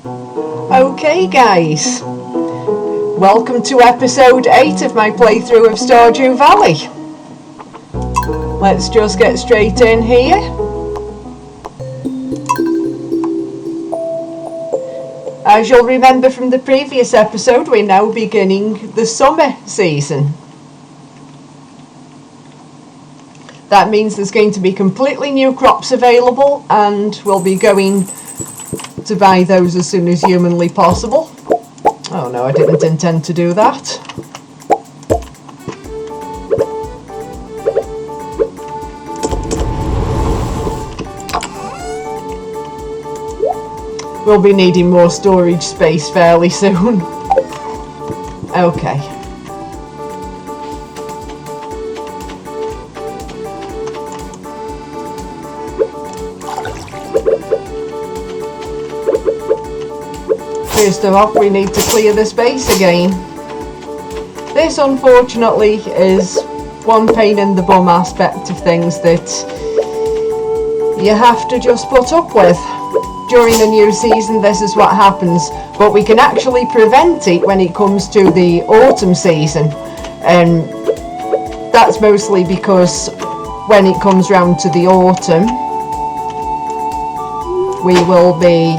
Okay guys, welcome to episode 8 of my playthrough of Stardew Valley. Let's just get straight in here. As you'll remember from the previous episode, we're now beginning the summer season. That means there's going to be completely new crops available, and we'll be going to buy those as soon as humanly possible. Oh no, I didn't intend to do that. We'll be needing more storage space fairly soon. Okay. First of all, we need to clear the space again. This, unfortunately, is one pain in the bum aspect of things that you have to just put up with. During the new season, this is what happens, but we can actually prevent it when it comes to the autumn season, and that's mostly because when it comes round to the autumn, we will be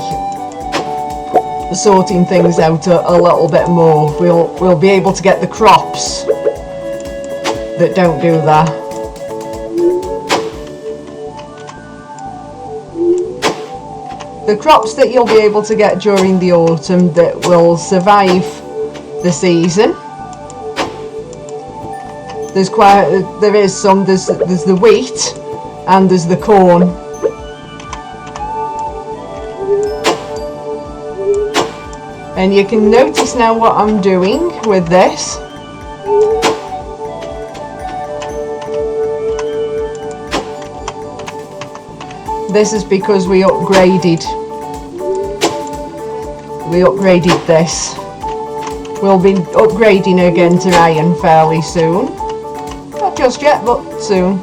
sorting things out a little bit more. We'll be able to get the crops that don't do that. The crops that you'll be able to get during the autumn that will survive the season. There's the wheat and there's the corn. And you can notice now what I'm doing with this. This is because we upgraded this. We'll be upgrading again to iron fairly soon. Not just yet, but soon.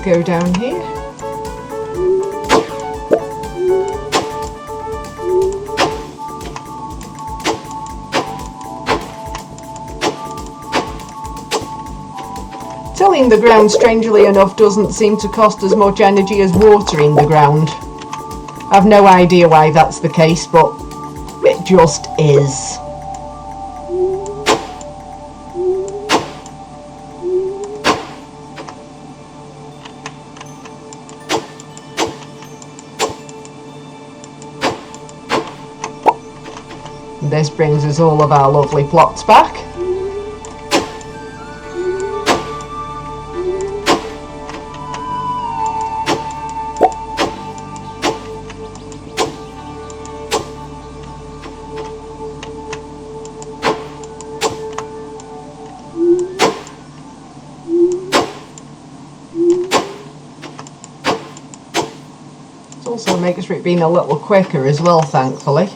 Go down here. Tilling the ground, strangely enough, doesn't seem to cost as much energy as watering the ground. I've no idea why that's the case, but it just is. This brings us all of our lovely plots back. It also makes it being a little quicker as well, thankfully.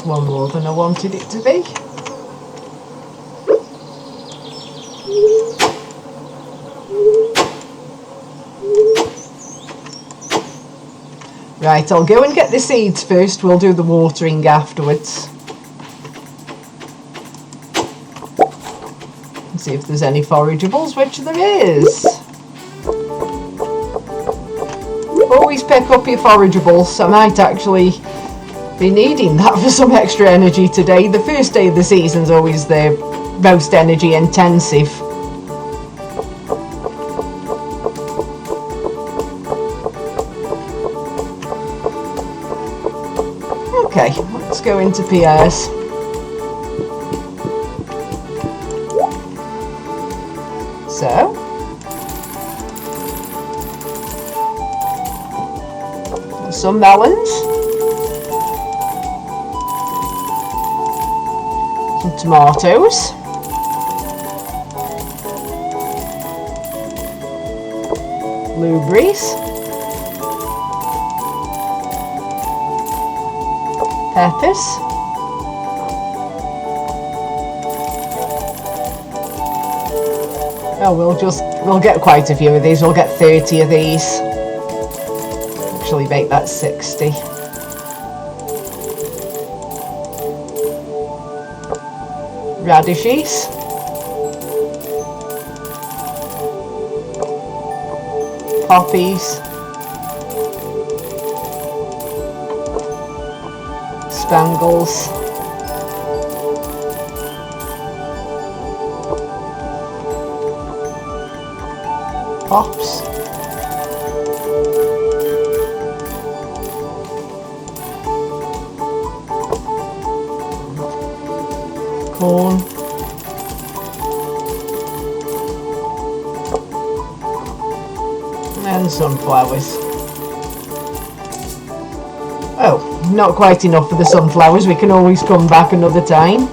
One more than I wanted it to be. Right, I'll go and get the seeds first. We'll do the watering afterwards. And see if there's any forageables, which there is. Always pick up your forageables. I might actually be needing that for some extra energy today. The first day of the season's always the most energy intensive. Okay, let's go into Pierre's. So some melons, some tomatoes, blueberries, peppers, oh, we'll get quite a few of these. We'll get 30 of these. Actually make that 60. Radishes, poppies, spangles, hops, corn, and sunflowers. Oh, not quite enough for the sunflowers. We can always come back another time.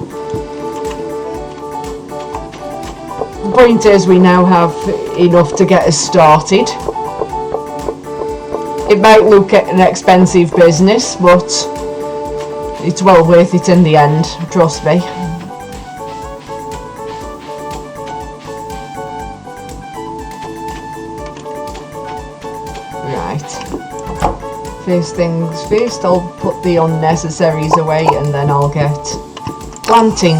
The point is, we now have enough to get us started. It might look at an expensive business, but it's well worth it in the end, trust me. First things first, I'll put the unnecessaries away and then I'll get planting.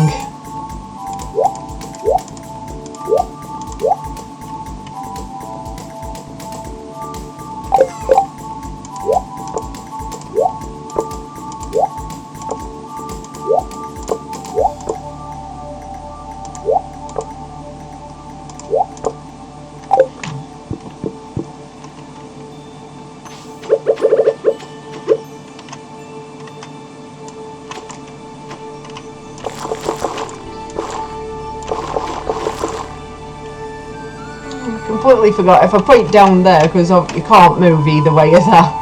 Completely forgot if I put it down there, because you can't move either way of that.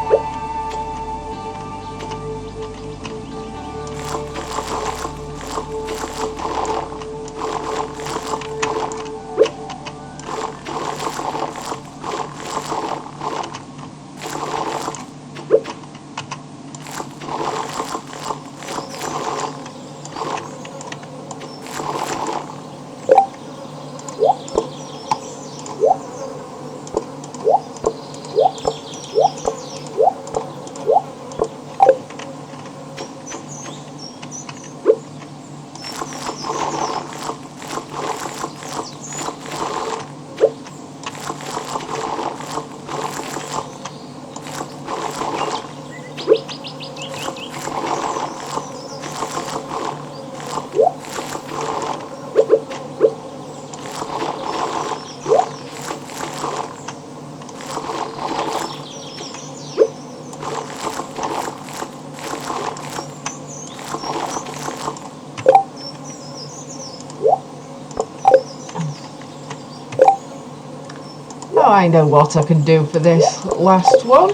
Oh, I know what I can do for this last one.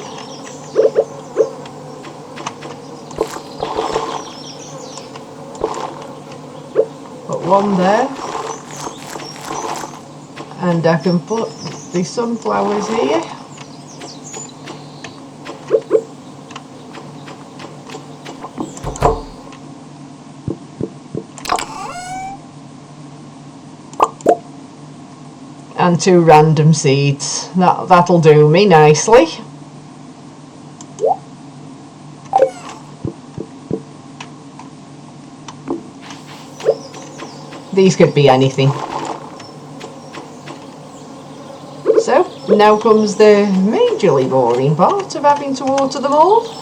Put one there. And I can put the sunflowers here. And 2 random seeds. That'll do me nicely. These could be anything. So, now comes the majorly boring part of having to water them all.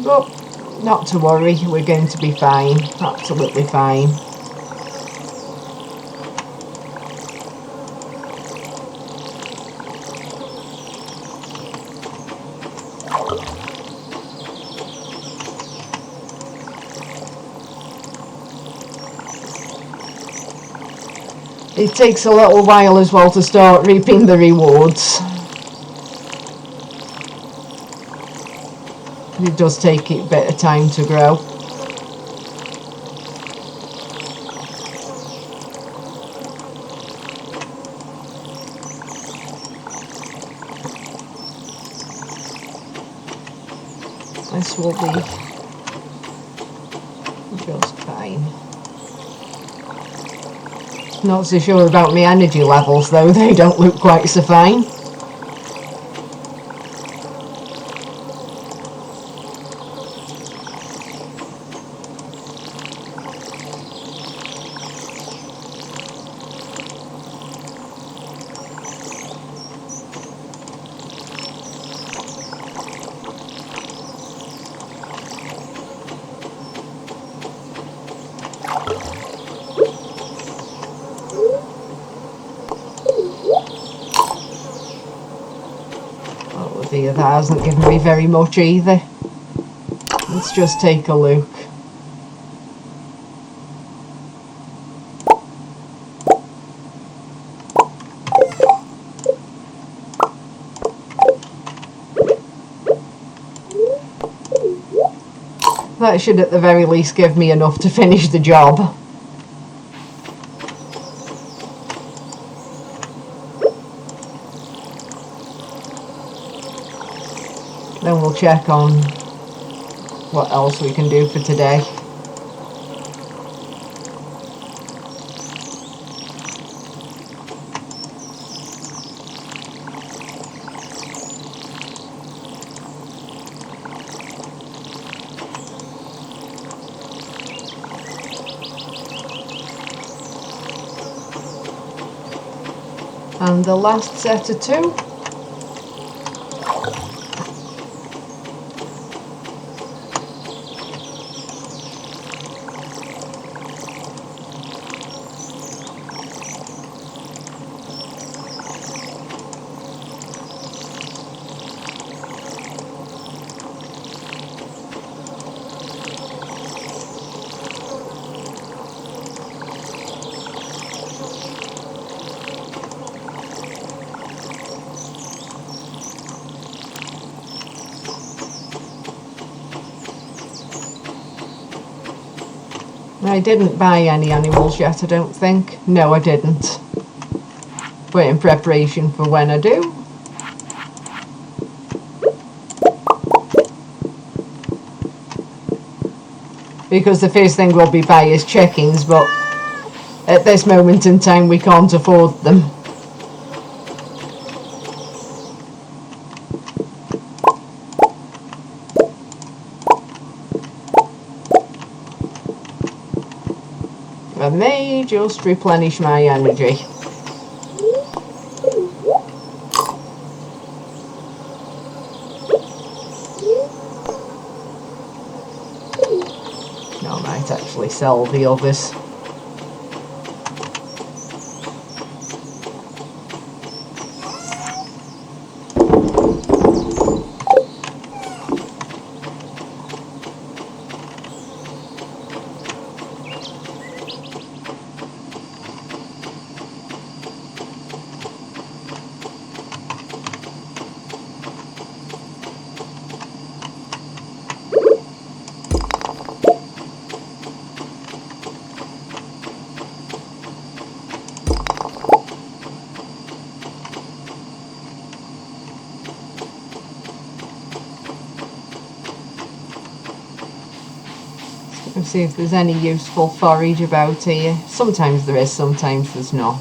But not to worry, we're going to be fine, absolutely fine. It takes a little while as well to start reaping the rewards. It does take a bit of time to grow. This will be just fine. Not so sure about my energy levels though, they don't look quite so fine. That hasn't given me very much either. Let's just take a look. That should at the very least give me enough to finish the job. Then we'll check on what else we can do for today. And the last set of 2. I didn't buy any animals yet, I don't think. No, I didn't. But in preparation for when I do. Because the first thing we'll be buying is chickens, but at this moment in time we can't afford them. I may just replenish my energy. No, I might actually sell the others. Let's see if there's any useful forage about here. Sometimes there is, sometimes there's not.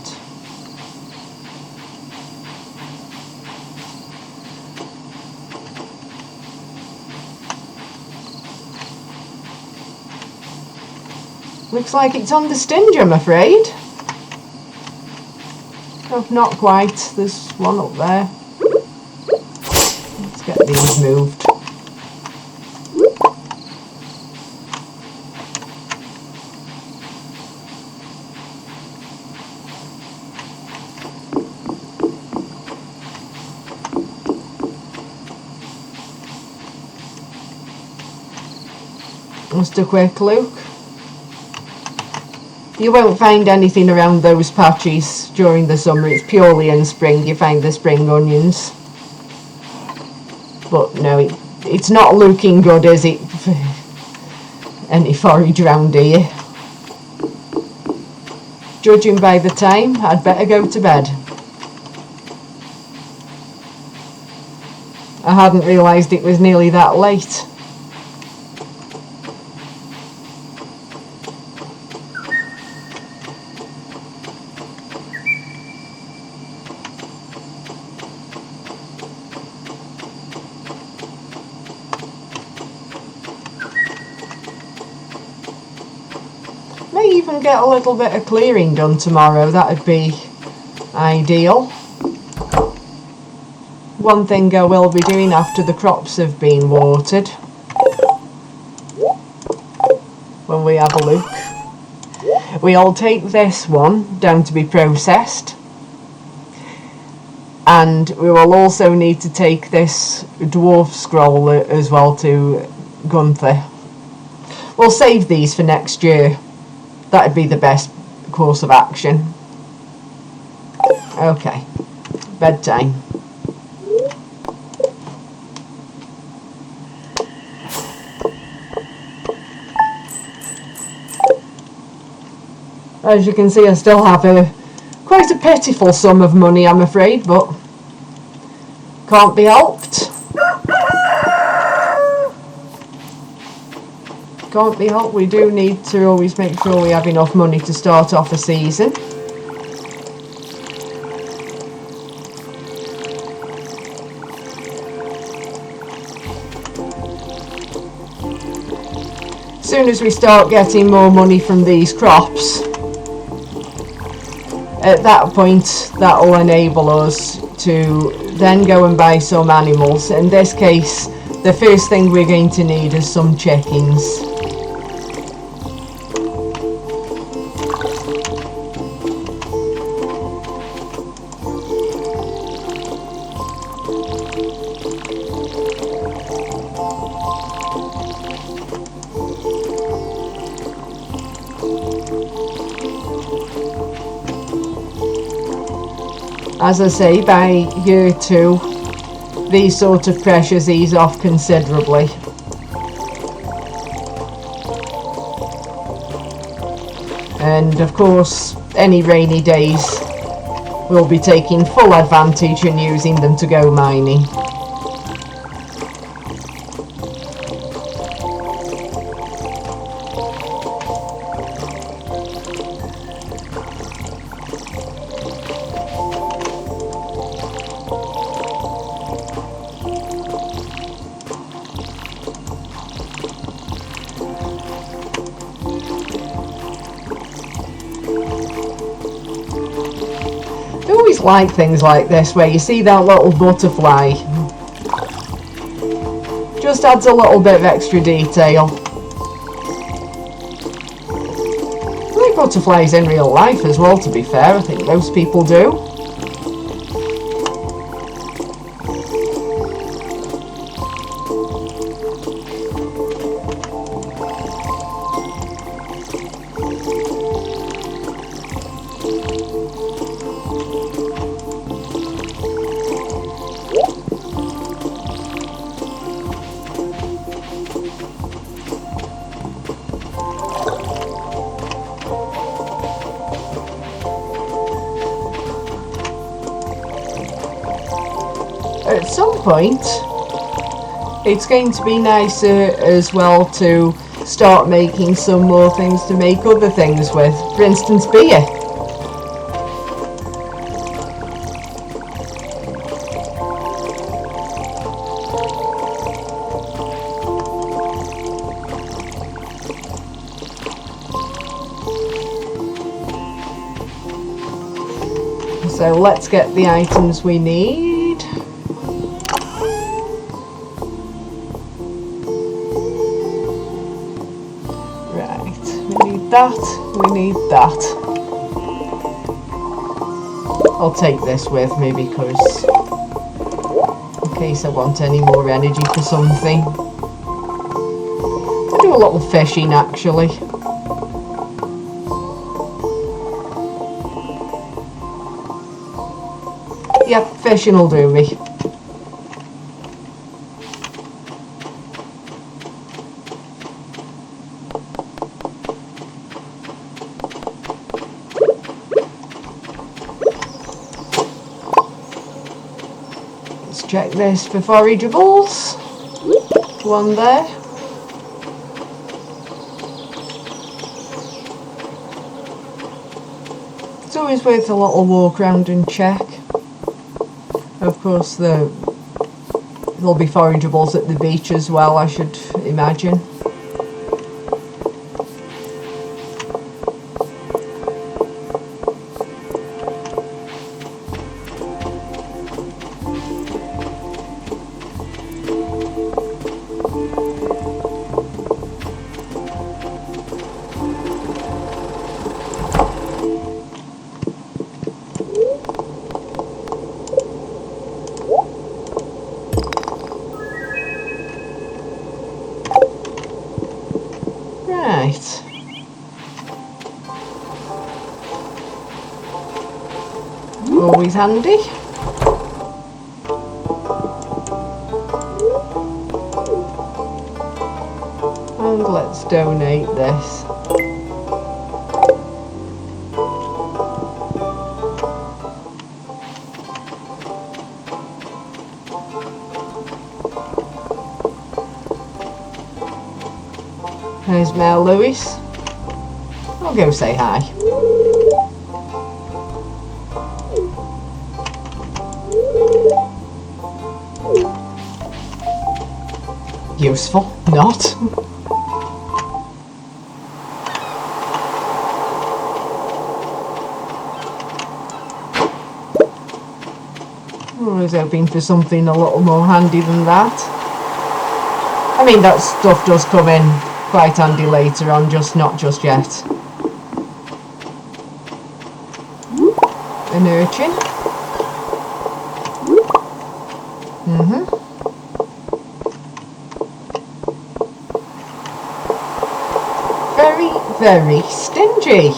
Looks like it's on the stinge, I'm afraid. Oh, not quite. There's one up there. Let's get these moved. Just a quick look. You won't find anything around those patches during the summer. It's purely in spring you find the spring onions. But no, it's not looking good, is it? Any forage around here. Judging by the time, I'd better go to bed. I hadn't realised it was nearly that late. May even get a little bit of clearing done tomorrow, that'd be ideal. One thing I will be doing after the crops have been watered, when we have a look, we'll take this one down to be processed, and we will also need to take this dwarf scroll as well to Gunther. We'll save these for next year. That'd be the best course of action. Okay, bedtime. As you can see, I still have quite a pitiful sum of money, I'm afraid, but can't be helped. Can't be helped. We do need to always make sure we have enough money to start off a season. As soon as we start getting more money from these crops, at that point that will enable us to then go and buy some animals. In this case, the first thing we're going to need is some chickens. As I say, by year 2, these sort of pressures ease off considerably. And of course, any rainy days, we'll be taking full advantage and using them to go mining. Like things like this where you see that little butterfly, just adds a little bit of extra detail. I like butterflies in real life as well, to be fair. I think most people do. At some point, it's going to be nicer as well to start making some more things to make other things with. For instance, beer. So let's get the items we need. We need that. I'll take this with me because in case I want any more energy for something. I'll do a little fishing actually. Yep, fishing will do me. Let's check this for forageables. One there. It's always worth a little walk around and check. Of course, there'll be forageables at the beach as well, I should imagine. Right. Always handy. And let's donate this. There's Mel Lewis. I'll go say hi. Useful, not. I was hoping for something a little more handy than that. I mean, that stuff does come in quite handy later on, not just yet. An urchin. Very, very stingy.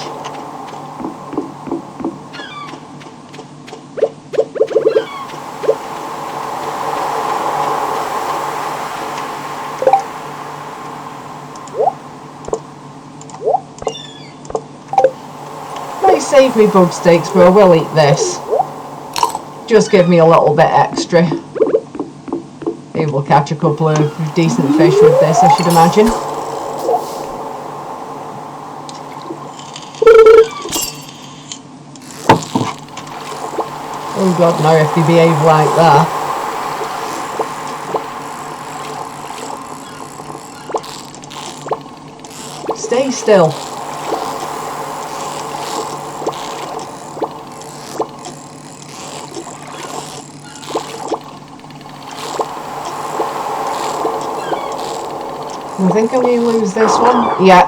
Save me bug steaks, but I will eat this. Just give me a little bit extra. Maybe we'll catch a couple of decent fish with this, I should imagine. Oh god, no, if they behave like that. Stay still. I think I'm going to lose this one. Yeah.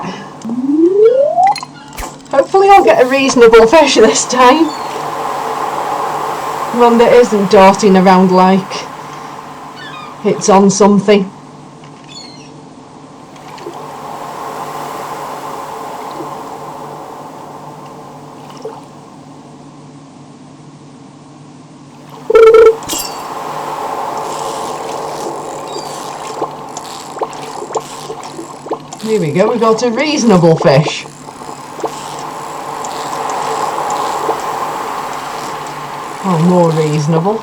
Hopefully I'll get a reasonable fish this time. One that isn't darting around like it's on something. Here we go, we got a reasonable fish. Oh, more reasonable.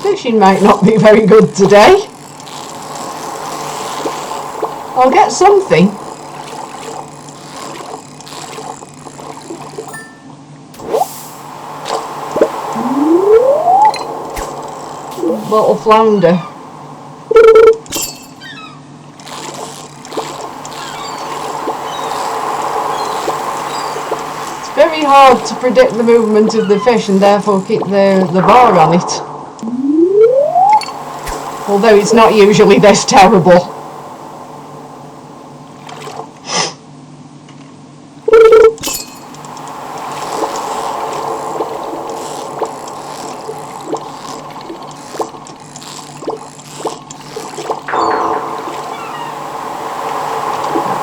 Fishing might not be very good today. I'll get something. Little flounder. Very hard to predict the movement of the fish and therefore keep the bar on it. Although it's not usually this terrible.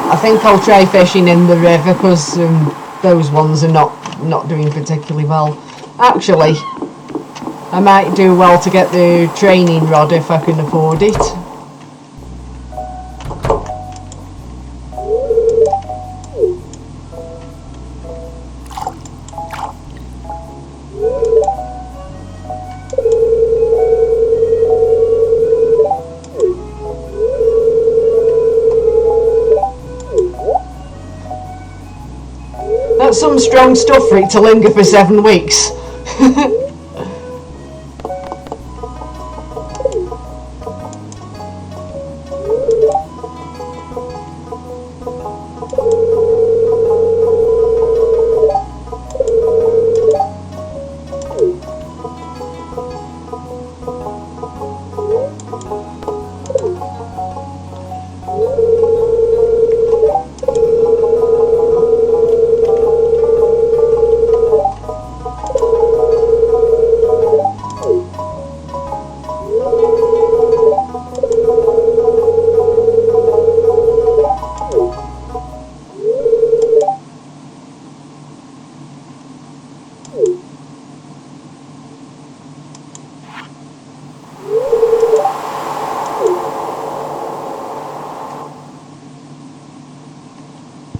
I think I'll try fishing in the river because those ones are not doing particularly well. Actually, I might do well to get the training rod if I can afford it. That's some strong stuff for it to linger for 7 weeks.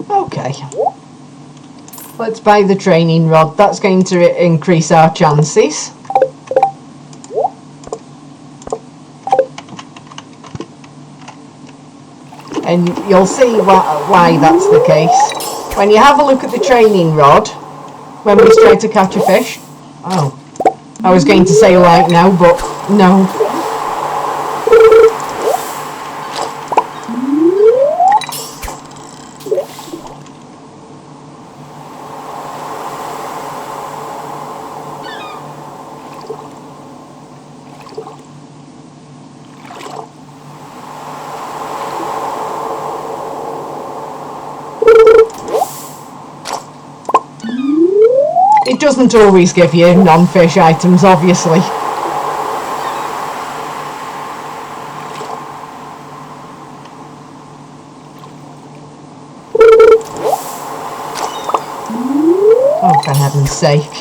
Okay, let's buy the training rod. That's going to increase our chances. And you'll see why that's the case. When you have a look at the training rod, when we try to catch a fish... Oh, I was going to say right now, but no. It doesn't always give you non-fish items, obviously. Oh, for heaven's sake.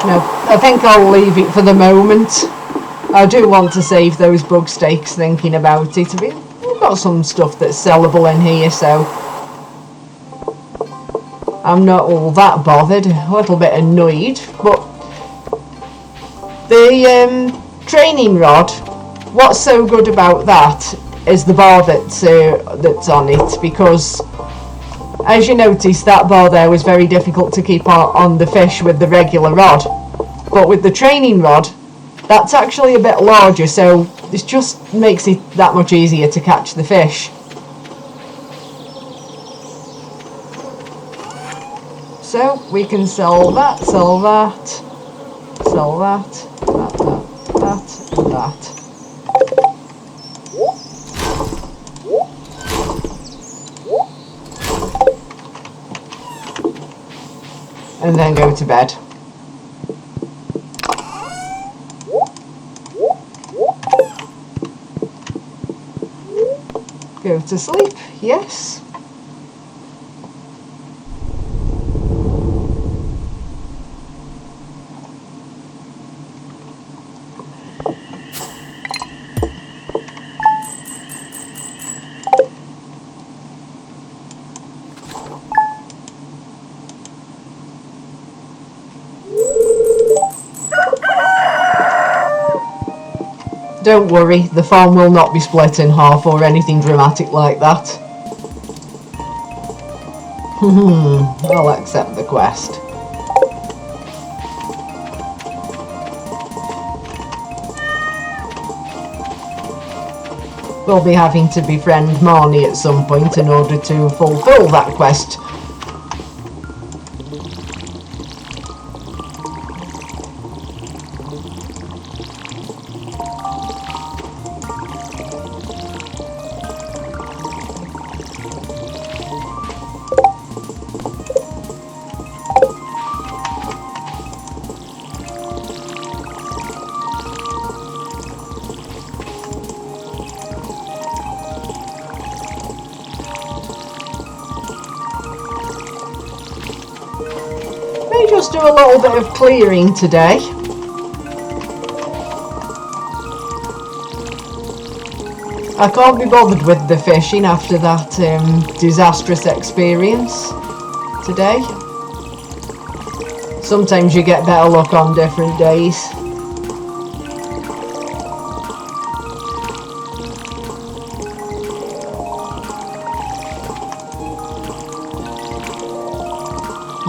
No, I think I'll leave it for the moment. I do want to save those bug steaks thinking about it. We've got some stuff that's sellable in here, so I'm not all that bothered. A little bit annoyed, but the training rod, what's so good about that is the bar that's on it, because as you notice, that bar there was very difficult to keep on the fish with the regular rod. But with the training rod, that's actually a bit larger, so this just makes it that much easier to catch the fish. So we can sell that, sell that, sell that, that, and that. And then go to bed. Go to sleep, yes. Don't worry, the farm will not be split in half or anything dramatic like that. I'll accept the quest. We'll be having to befriend Marnie at some point in order to fulfill that quest. do a little bit of clearing today. I can't be bothered with the fishing after that disastrous experience today. Sometimes you get better luck on different days.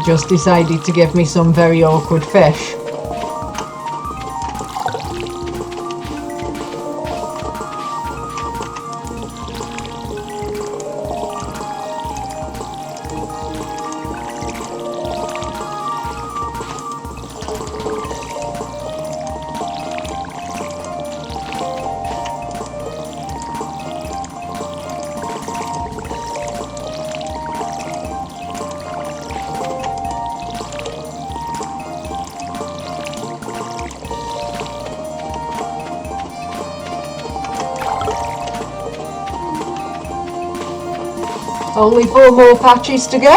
Just decided to give me some very awkward fish. Only 4 more patches to go.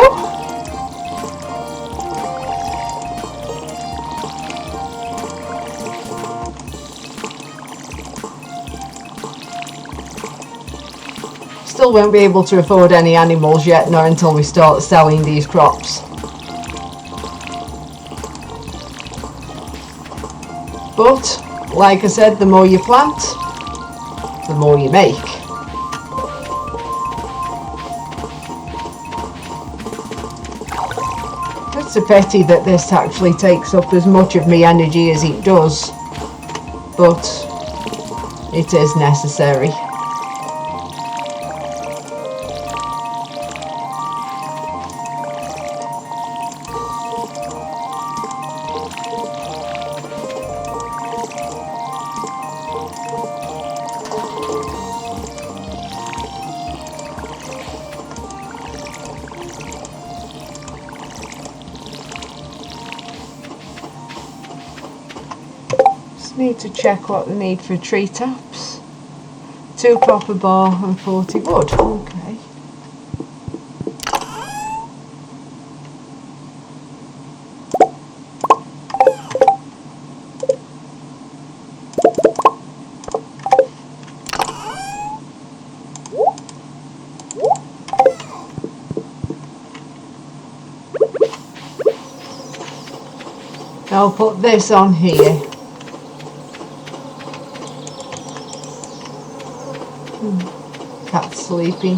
Still won't be able to afford any animals yet, not until we start selling these crops. But, like I said, the more you plant, the more you make. It's a pity that this actually takes up as much of my energy as it does, but it is necessary. Need to check what we need for tree taps. 2 copper bar and 40 wood. Okay. I'll put this on here. Cat's sleeping.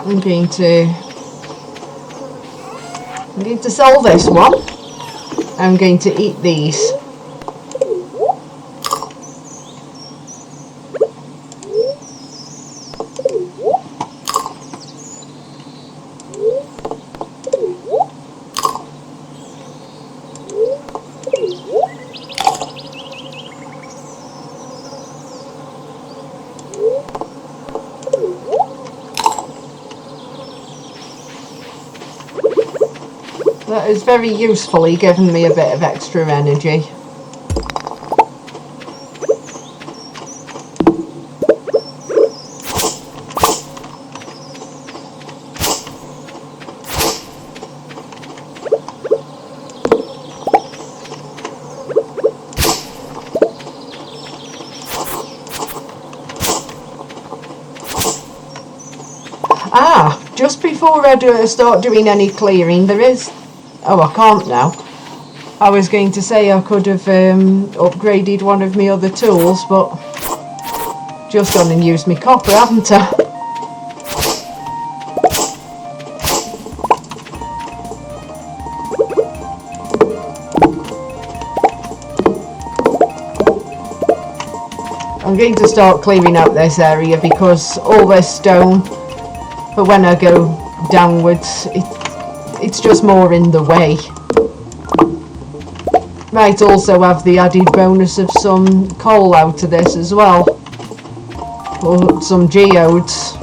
I'm going to sell this one. I'm going to eat these. That has very usefully given me a bit of extra energy. Just before I start doing any clearing, there is... Oh, I can't now. I was going to say I could have upgraded one of my other tools, but just gone and used my copper, haven't I? I'm going to start clearing out this area because all this stone, for when I go downwards, it's just more in the way. Might also have the added bonus of some coal out of this as well, or some geodes.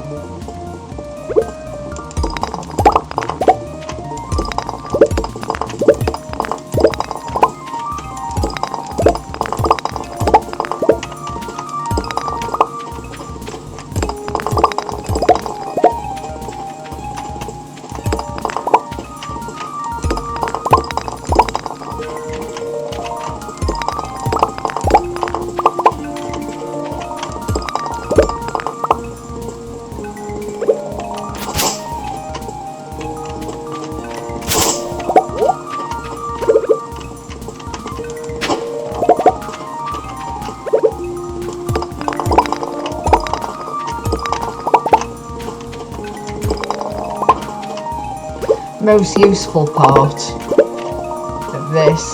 most useful part of this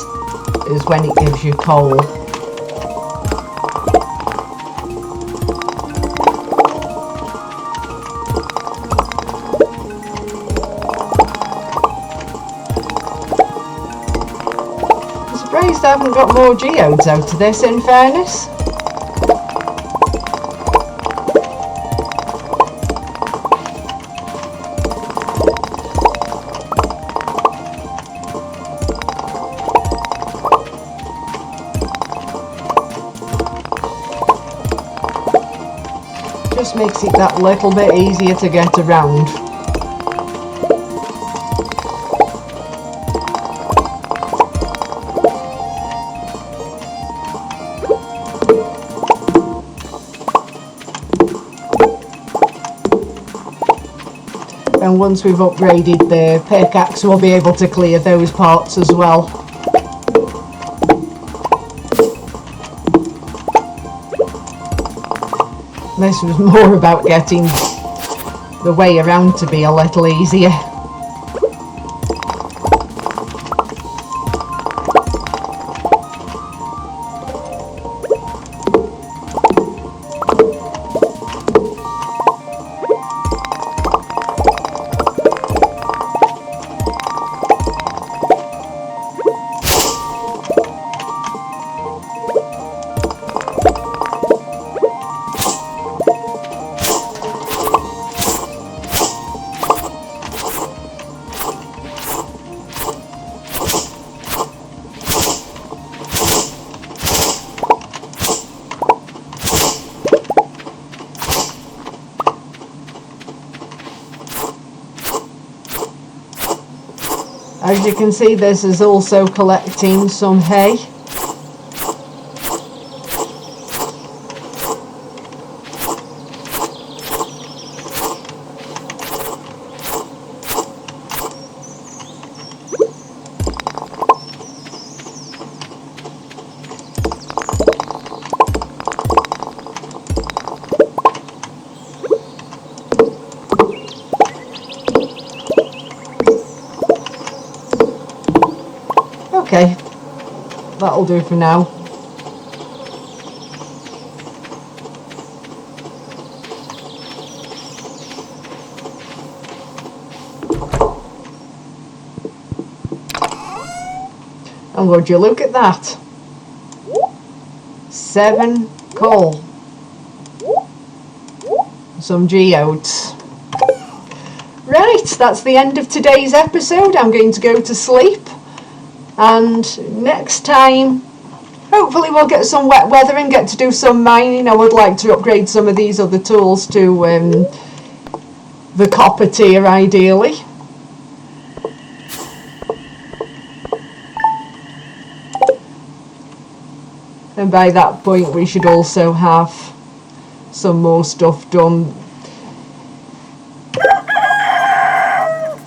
is when it gives you coal. I'm surprised I haven't got more geodes out of this, in fairness. Just makes it that little bit easier to get around. And once we've upgraded the pickaxe, we'll be able to clear those parts as well. This was more about getting the way around to be a little easier. As you can see, this is also collecting some hay. Okay, that'll do for now. And would you look at that? 7 coal. Some geodes. Right, that's the end of today's episode. I'm going to go to sleep. And next time, hopefully we'll get some wet weather and get to do some mining. I would like to upgrade some of these other tools to the copper tier, ideally. And by that point we should also have some more stuff done.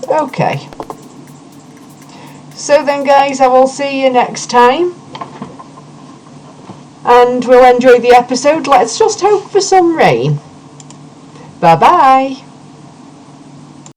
Okay. So then guys, I will see you next time. And we'll enjoy the episode. Let's just hope for some rain. Bye bye.